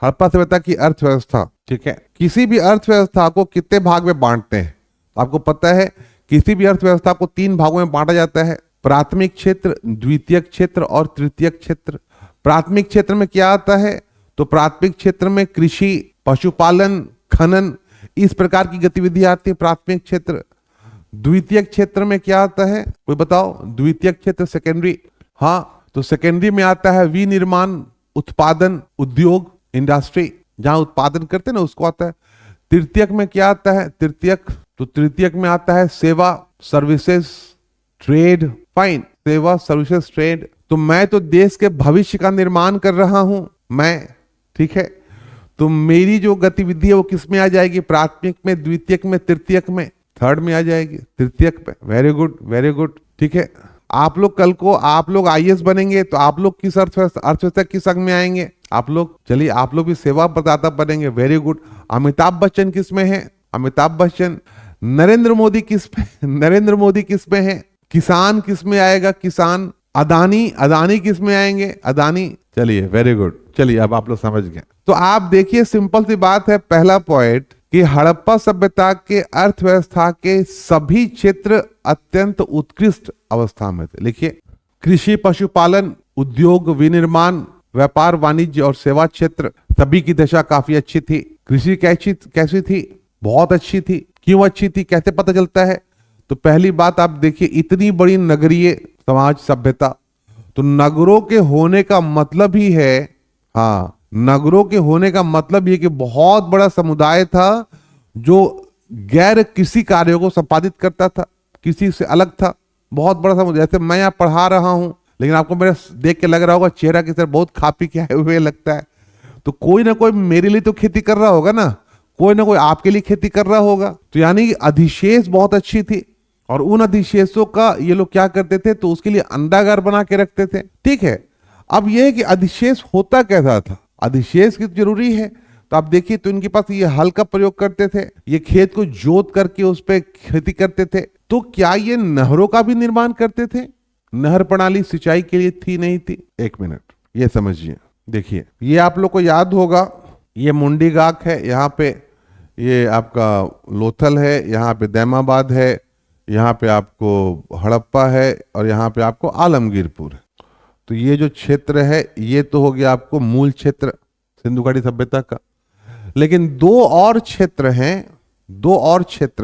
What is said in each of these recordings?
हड़प्पा सभ्यता की अर्थव्यवस्था, ठीक है। किसी भी अर्थव्यवस्था को कितने भाग में बांटते हैं? आपको पता है किसी भी अर्थव्यवस्था को 3 भागों में बांटा जाता है, प्राथमिक क्षेत्र, द्वितीयक क्षेत्र और तृतीयक क्षेत्र। प्राथमिक क्षेत्र में क्या आता है? तो प्राथमिक क्षेत्र में कृषि, पशुपालन, खनन, इस प्रकार की गतिविधि आती है प्राथमिक क्षेत्र। द्वितीयक क्षेत्र में क्या आता है, कोई बताओ? द्वितीयक क्षेत्र सेकेंडरी, हाँ, तो सेकेंडरी में आता है विनिर्माण, उत्पादन, उद्योग, इंडस्ट्री, जहां उत्पादन करते हैं ना उसको आता है। तृतीयक में क्या आता है? तृतीयक में आता है सेवा, सर्विसेज, ट्रेड, फाइन, सेवा, सर्विसेज, ट्रेड। तो मैं तो देश के भविष्य का निर्माण कर रहा हूं मैं, ठीक है। तो मेरी जो गतिविधि है वो किस में आ जाएगी? प्राथमिक में, द्वितीयक में, तृतीयक में? थर्ड में आ जाएगी, तृतीयक पे। वेरी गुड, वेरी गुड, ठीक है। आप लोग कल को आप लोग आईएएस बनेंगे तो आप लोग किस अर्थव्यवस्था किस अंग में आएंगे? आप लोग, चलिए आप लोग भी सेवा प्रदाता बनेंगे। Very good. अमिताभ बच्चन किस में है? अमिताभ बच्चन। नरेंद्र मोदी किस में है? किसान किस में आएगा? किसान। अदानी किस में आएंगे? अदानी। चलिए वेरी गुड, चलिए अब आप लोग समझ गए। तो आप देखिए सिंपल सी बात है, पहला पॉइंट कि हड़प्पा सभ्यता के अर्थव्यवस्था के सभी क्षेत्र अत्यंत उत्कृष्ट अवस्था में थे। लिखिए, कृषि, पशुपालन, उद्योग, विनिर्माण, व्यापार, वाणिज्य और सेवा क्षेत्र सभी की दशा काफी अच्छी थी। कृषि कैसी थी? बहुत अच्छी थी। क्यों अच्छी थी, कैसे पता चलता है? तो पहली बात आप देखिए, इतनी बड़ी नगरीय समाज सभ्यता, तो नगरों के होने का मतलब ही है, हाँ, नगरों के होने का मतलब ये कि बहुत बड़ा समुदाय था जो गैर कृषि कार्यों को संपादित करता था, किसी से अलग था। बहुत बड़ा समुदाय, जैसे मैं यहाँ पढ़ा रहा हूं, लेकिन आपको मेरा देख के लग रहा होगा चेहरा किस तरह बहुत खा पी के आए हुए लगता है। तो कोई ना कोई मेरे लिए तो खेती कर रहा होगा ना, कोई ना कोई आपके लिए खेती कर रहा होगा। तो यानी अधिशेष बहुत अच्छी थी, और उन अधिशेषों का ये लोग क्या करते थे, तो उसके लिए अंडागार बना के रखते थे, ठीक है। अब यह है कि अधिशेष होता कैसा था, अधिशेष की जरूरी है। तो आप देखिए, तो इनके पास ये हल का प्रयोग करते थे, ये खेत को जोत करके उस पर खेती करते थे। तो क्या ये नहरों का भी निर्माण करते थे? नहर प्रणाली सिंचाई के लिए थी, नहीं थी? एक मिनट, ये समझिए। देखिए, ये आप लोग को याद होगा, ये मुंडी गाक है, यहाँ पे ये आपका लोथल है, यहाँ पे दैमाबाद है, यहाँ पे आपको हड़प्पा है, और यहाँ पे आपको आलमगीरपुर है। तो ये जो क्षेत्र है ये तो हो गया आपको मूल क्षेत्र सिंधु घाटी सभ्यता का। लेकिन दो और क्षेत्र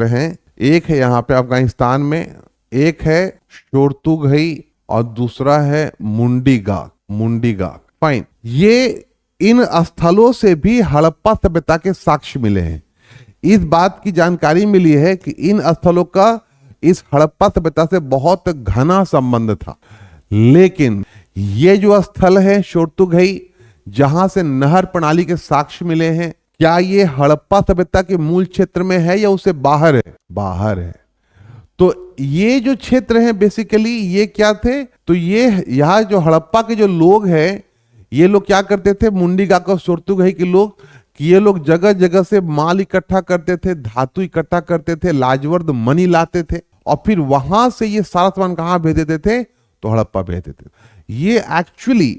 हैं, एक है यहाँ पे अफगानिस्तान में, एक है शोरतुघई और दूसरा है मुंडी गाक। फाइन। ये इन स्थलों से भी हड़प्पा सभ्यता के साक्ष्य मिले हैं। इस बात की जानकारी मिली है कि इन स्थलों का इस हड़प्पा सभ्यता से बहुत घना संबंध था। लेकिन ये जो स्थल है शोरतुघई, जहां से नहर प्रणाली के साक्ष्य मिले हैं, क्या ये हड़प्पा सभ्यता के मूल क्षेत्र में है या उससे बाहर है? बाहर है। तो ये जो क्षेत्र है बेसिकली ये क्या थे, तो ये यहाँ जो हड़प्पा के जो लोग हैं, ये लोग क्या करते थे, मुंडी गाक और शोरतुघई के लोग, कि ये लोग जगह जगह से माल इकट्ठा करते थे, धातु इकट्ठा करते थे, लाजवर्द मनी लाते थे, और फिर वहां से ये सारा सामान कहां भेज देते थे? तो हड़प्पा भेज देते थे। ये एक्चुअली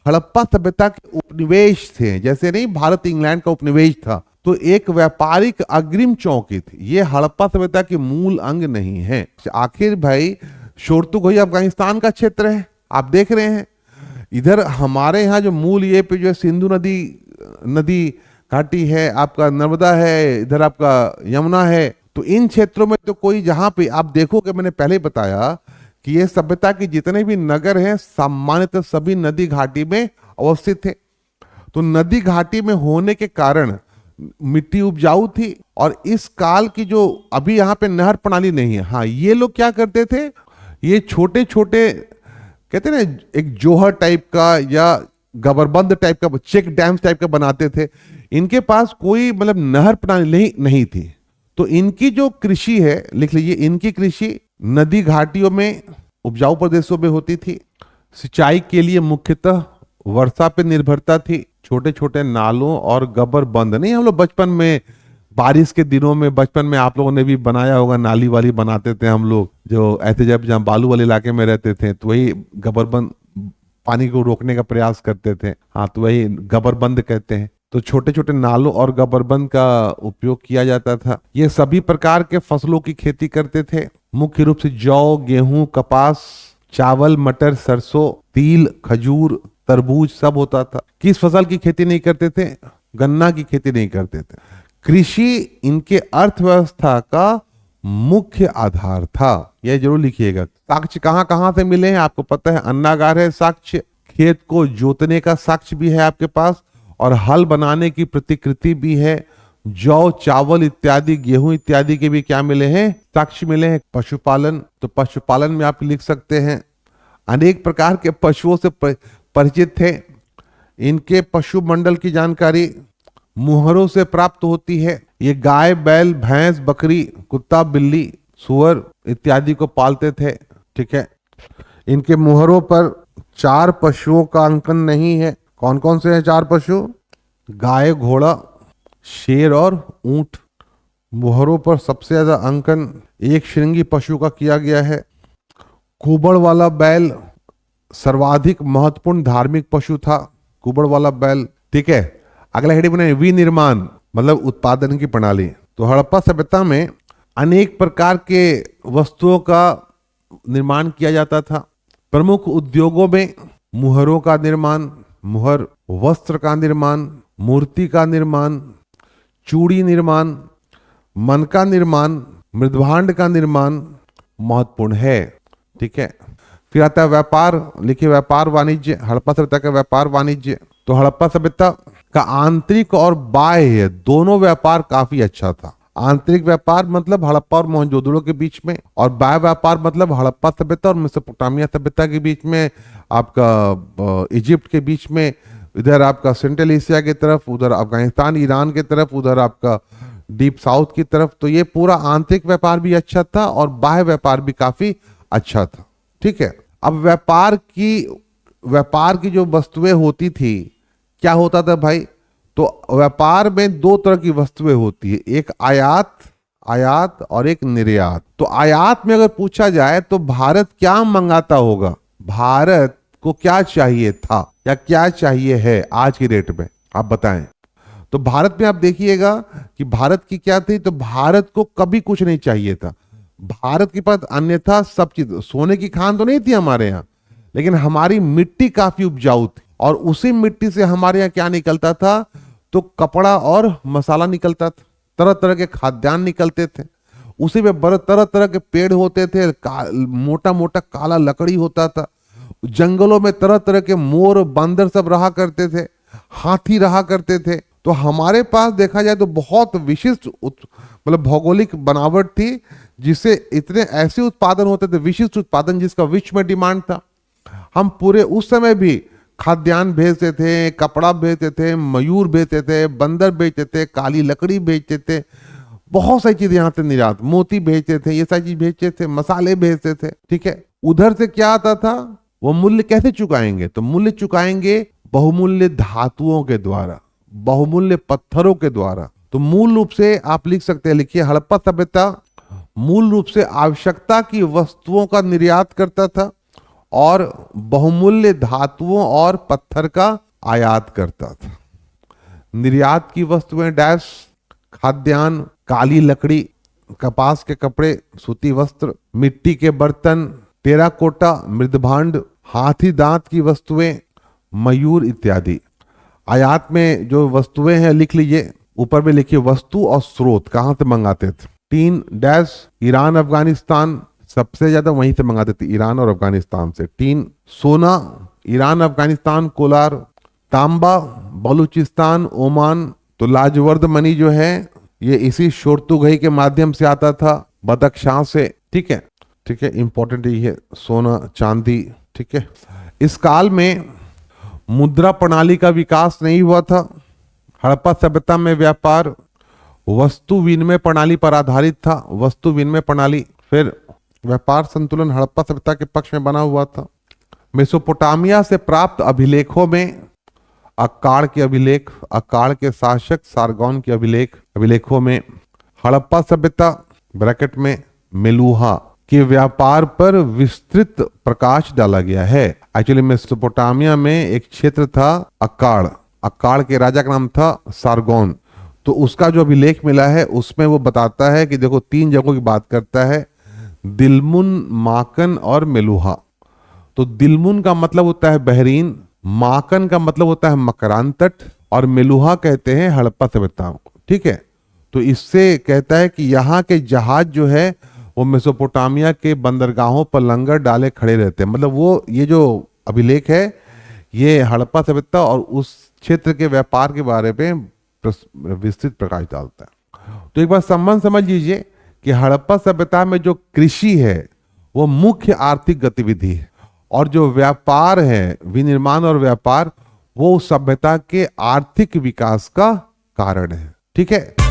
हड़प्पा सभ्यता के उपनिवेश थे, जैसे नहीं भारत इंग्लैंड का उपनिवेश था, तो एक व्यापारिक अग्रिम चौकी थी। ये हड़प्पा सभ्यता के मूल अंग नहीं है। आखिर भाई शोरतुघई अफगानिस्तान का क्षेत्र है, आप देख रहे हैं। इधर हमारे यहाँ जो मूल ये पे जो सिंधु नदी घाटी है, आपका नर्मदा है, इधर आपका यमुना है। तो इन क्षेत्रों में तो कोई, जहां पे आप देखोगे, मैंने पहले ही बताया कि ये सभ्यता के जितने भी नगर हैं सामान्यतः सभी नदी घाटी में अवस्थित थे। तो नदी घाटी में होने के कारण मिट्टी उपजाऊ थी, और इस काल की जो अभी यहाँ पे नहर प्रणाली नहीं है, हाँ, ये लोग क्या करते थे, ये छोटे छोटे कहते ना एक जोहर टाइप का या गबरबंद टाइप का, चेक डैम्स टाइप का बनाते थे। इनके पास कोई मतलब नहर प्रणाली नहीं थी। तो इनकी जो कृषि है, लिख लीजिए, इनकी कृषि नदी घाटियों में, उपजाऊ प्रदेशों में होती थी। सिंचाई के लिए मुख्यतः वर्षा पे निर्भरता थी। छोटे छोटे नालों और गबर बंद, नहीं हम लोग बचपन में बारिश के दिनों में, बचपन में आप लोगों ने भी बनाया होगा, नाली वाली बनाते थे हम लोग, जो ऐसे जब जहाँ बालू वाले इलाके में रहते थे, तो वही गबरबंद पानी को रोकने का प्रयास करते थे, हाँ, तो वही गबरबंद कहते हैं। तो छोटे छोटे नालों और गबरबंद का उपयोग किया जाता था। ये सभी प्रकार के फसलों की खेती करते थे, मुख्य रूप से जौ, गेहूं, कपास, चावल, मटर, सरसों, तिल, खजूर, तरबूज सब होता था। किस फसल की खेती नहीं करते थे? गन्ना की खेती नहीं करते थे। कृषि इनके अर्थव्यवस्था का मुख्य आधार था। यह जरूर लिखिएगा। साक्ष्य कहां कहां से मिले हैं आपको पता है? अन्नागार है साक्ष्य, खेत को जोतने का साक्ष्य भी है आपके पास, और हल बनाने की प्रतिकृति भी है। जौ, चावल इत्यादि, गेहूं इत्यादि के भी क्या मिले हैं? साक्ष्य मिले हैं। पशुपालन, तो पशुपालन में आप लिख सकते हैं अनेक प्रकार के पशुओं से परिचित थे। इनके पशु मंडल की जानकारी मुहरों से प्राप्त होती है। ये गाय, बैल, भैंस, बकरी, कुत्ता, बिल्ली, सुअर इत्यादि को पालते थे। ठीक है। इनके मुहरों पर 4 पशुओं का अंकन नहीं है। कौन कौन से हैं 4 पशु? गाय, घोड़ा, शेर और ऊंट। मुहरों पर सबसे ज्यादा अंकन एक श्रृंगी पशु का किया गया है। कुबड़ वाला बैल सर्वाधिक महत्वपूर्ण धार्मिक पशु था। कुबड़ वाला बैल। ठीक है। अगला हेडिंग बने विनिर्माण, मतलब उत्पादन की प्रणाली। तो हड़प्पा सभ्यता में अनेक प्रकार के वस्तुओं का निर्माण किया जाता था। प्रमुख उद्योगों में मुहरों का निर्माण, मुहर, वस्त्र का निर्माण, मूर्ति का निर्माण, चूड़ी निर्माण, मन का निर्माण, मृदभांड का निर्माण महत्वपूर्ण है। ठीक है। फिर आता है व्यापार। लिखिए व्यापार वाणिज्य। हड़प्पा सभ्यता का व्यापार वाणिज्य। तो हड़प्पा सभ्यता का आंतरिक और बाह्य दोनों व्यापार काफी अच्छा था। आंतरिक व्यापार मतलब हड़प्पा और मोहनजोदड़ो के बीच में, और बाह्य व्यापार मतलब हड़प्पा सभ्यता और मेसोपोटामिया सभ्यता के बीच में, आपका इजिप्ट के बीच में, इधर आपका सेंट्रल एशिया की तरफ, उधर अफगानिस्तान, ईरान की तरफ, उधर आपका डीप साउथ की तरफ। तो ये पूरा आंतरिक व्यापार भी अच्छा था और बाह्य व्यापार भी काफी अच्छा था। ठीक है। अब व्यापार की जो वस्तुएं होती थी, क्या होता था भाई? तो व्यापार में 2 तरह की वस्तुएं होती है, एक आयात और एक निर्यात। तो आयात में अगर पूछा जाए तो भारत क्या मंगाता होगा? भारत को क्या चाहिए था या क्या चाहिए है आज की डेट में, आप बताएं। तो भारत में आप देखिएगा कि भारत की क्या थी, तो भारत को कभी कुछ नहीं चाहिए था। भारत के पास अन्यथा सब चीज, सोने की खान तो नहीं थी हमारे यहाँ, लेकिन हमारी मिट्टी काफी उपजाऊ थी, और उसी मिट्टी से हमारे यहाँ क्या निकलता था? तो कपड़ा और मसाला निकलता था, तरह तरह के खाद्यान्न निकलते थे। उसी में बड़े तरह तरह के पेड़ होते थे, मोटा मोटा काला लकड़ी होता था। जंगलों में तरह तरह के मोर, बंदर सब रहा करते थे, हाथी रहा करते थे। तो हमारे पास देखा जाए तो बहुत विशिष्ट मतलब भौगोलिक बनावट थी, जिससे इतने ऐसे उत्पादन होते थे, विशिष्ट उत्पादन जिसका विश्व में डिमांड था। हम पूरे उस समय भी खाद्यान्न भेजते थे, कपड़ा भेजते थे, मयूर भेजते थे, बंदर बेचते थे, काली लकड़ी बेचते थे, बहुत सारी चीजें यहाँ से निर्यात, मोती भेजते थे, ये सारी चीज भेजते थे, मसाले भेजते थे। ठीक है। उधर से क्या आता था? वो मूल्य कैसे चुकाएंगे? तो मूल्य चुकाएंगे बहुमूल्य धातुओं के द्वारा, बहुमूल्य पत्थरों के द्वारा। तो मूल रूप से आप लिख सकते हैं, लिखिए हड़प्पा सभ्यता मूल रूप से आवश्यकता की वस्तुओं का निर्यात करता था और बहुमूल्य धातुओं और पत्थर का आयात करता था। निर्यात की वस्तुएं डैश, खाद्यान्न, काली लकड़ी, कपास के कपड़े, सूती वस्त्र, मिट्टी के बर्तन, टेराकोटा, मृदभांड, हाथी दांत की वस्तुएं, मयूर इत्यादि। आयात में जो वस्तुएं हैं लिख लीजिए, ऊपर में लिखिए वस्तु और स्रोत कहां से मंगाते थे। टीन डैश, ईरान, अफगानिस्तान, सबसे ज्यादा वहीं से मंगाते थे, ईरान और अफगानिस्तान से। टीन। सोना, ईरान, अफगानिस्तान, कोलार। तांबा, बलूचिस्तान, ओमान। तो लाजवर्द मनी जो है ये इसी शोरतुगही के माध्यम से आता था, बदख्शां से। ठीक है। ठीक है, इंपॉर्टेंट ये है सोना, चांदी। ठीक है। इस काल में मुद्रा प्रणाली का विकास नहीं हुआ था। हड़प्पा सभ्यता में व्यापार वस्तु विनिमय प्रणाली पर आधारित था, वस्तु विनिमय प्रणाली। फिर व्यापार संतुलन हड़प्पा सभ्यता के पक्ष में बना हुआ था। मेसोपोटामिया से प्राप्त अभिलेखों में अक्काड़ के अभिलेख, अक्काड़ के शासक सारगौन के अभिलेखों में हड़प्पा सभ्यता ब्रैकेट में मेलुहा के व्यापार पर विस्तृत प्रकाश डाला गया है। एक्चुअली मेसोपोटामिया में एक क्षेत्र था अक्काड़। अक्काड़ के राजा का नाम था सारगोन। तो उसका जो अभिलेख मिला है उसमें वो बताता है कि देखो 3 जगहों की बात करता है, दिलमुन, माकन और मेलुहा। तो दिलमुन का मतलब होता है बहरीन, माकन का मतलब होता है मकरान तट, और मेलुहा कहते हैं हड़प्पा सभ्यता को। ठीक है, तो इससे कहता है कि यहाँ के जहाज जो है वो मेसोपोटामिया के बंदरगाहों पर लंगर डाले खड़े रहते हैं। मतलब वो ये जो अभिलेख है ये हड़प्पा सभ्यता और उस क्षेत्र के व्यापार के बारे में विस्तृत प्रकाश डालता है। तो एक बार संबंध समझ लीजिए कि हड़प्पा सभ्यता में जो कृषि है वो मुख्य आर्थिक गतिविधि है, और जो व्यापार है, विनिर्माण और व्यापार, वो उस सभ्यता के आर्थिक विकास का कारण है। ठीक है।